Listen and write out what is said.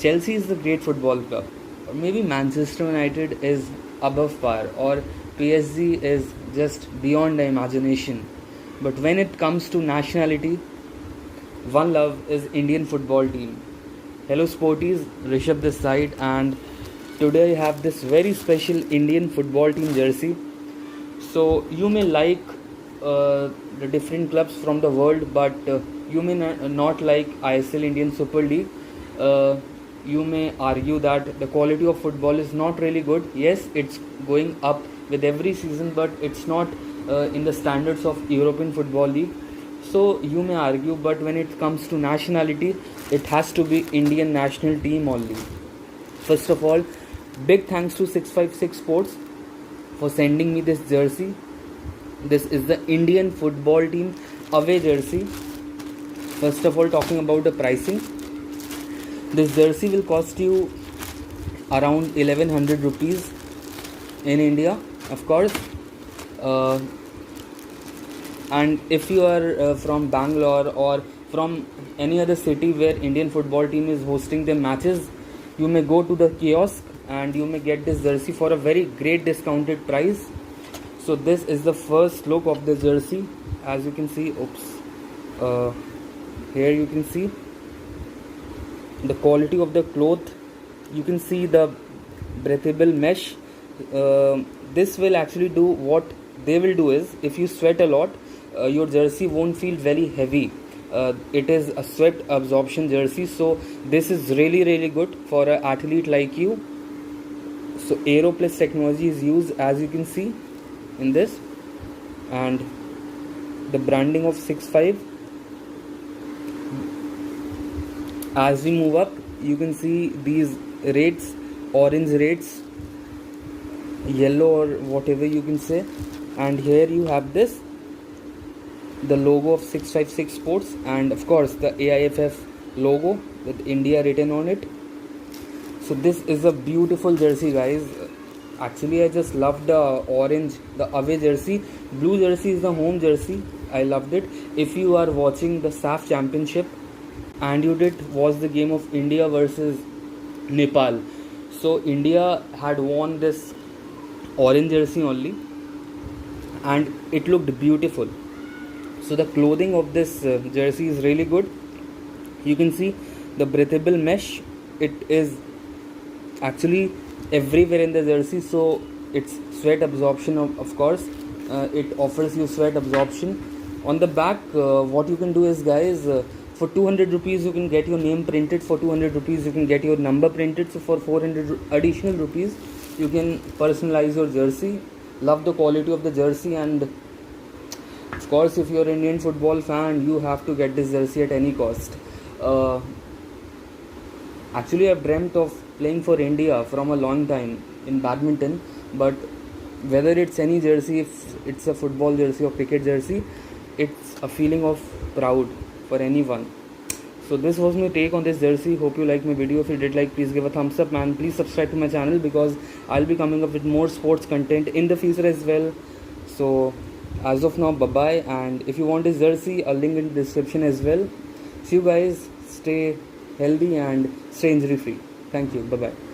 Chelsea is a great football club, or maybe Manchester United is above par, or PSG is just beyond the imagination. But when it comes to nationality, one love is Indian football team. Hello Sporties, Rishabh this side, and today I have this very special Indian football team jersey. So you may like the different clubs from the world, but you may not like ISL Indian Super League. You may argue that the quality of football is not really good. Yes, it's going up with every season, but it's not in the standards of European Football League. So you may argue, but when it comes to nationality, it has to be Indian national team only. First of all, big thanks to 656 Sports for sending me this jersey. This is the Indian football team away jersey. First of all, talking about the pricing, this jersey will cost you around 1100 rupees in India, of course. And if you are from Bangalore or from any other city where Indian football team is hosting their matches, you may go to the kiosk and you may get this jersey for a very great discounted price. So this is the first look of the jersey. As you can see, here you can see the quality of the cloth. You can see the breathable mesh. This will actually do what they will do is, if you sweat a lot, your jersey won't feel very heavy. It is a sweat absorption jersey, so this is really good for an athlete like you. So Aeroplus technology is used, as you can see in this, and the branding of 6.5. As we move up, you can see these rates, orange rates, yellow or whatever you can say, and here you have this, the logo of 656 Sports, and of course the AIFF logo with India written on it. So this is a beautiful jersey, guys. Actually, I just love the orange, the away jersey. Blue jersey is the home jersey. I loved it. If you are watching the SAF Championship and you did watch the game of India versus Nepal, so India had won this orange jersey only, and it looked beautiful. So the clothing of this jersey is really good. You can see the breathable mesh. It is actually everywhere in the jersey, so it's sweat absorption, of course. It offers you sweat absorption. On the back, what you can do is, guys, for 200 rupees you can get your name printed. For 200 rupees you can get your number printed. So for 400 additional rupees you can personalize your jersey. Love the quality of the jersey, and of course, if you're an Indian football fan, you have to get this jersey at any cost. Actually, I've dreamt of playing for India from a long time in badminton, but whether it's any jersey, if it's a football jersey or cricket jersey, it's a feeling of proud for anyone. So this was my take on this jersey. Hope you liked my video. If you did like, please give a thumbs up, and please subscribe to my channel, because I'll be coming up with more sports content in the future as well. So as of now, bye bye, and if you want this jersey, I'll link in the description as well. See you guys, stay healthy and stay injury free. Thank you, bye bye.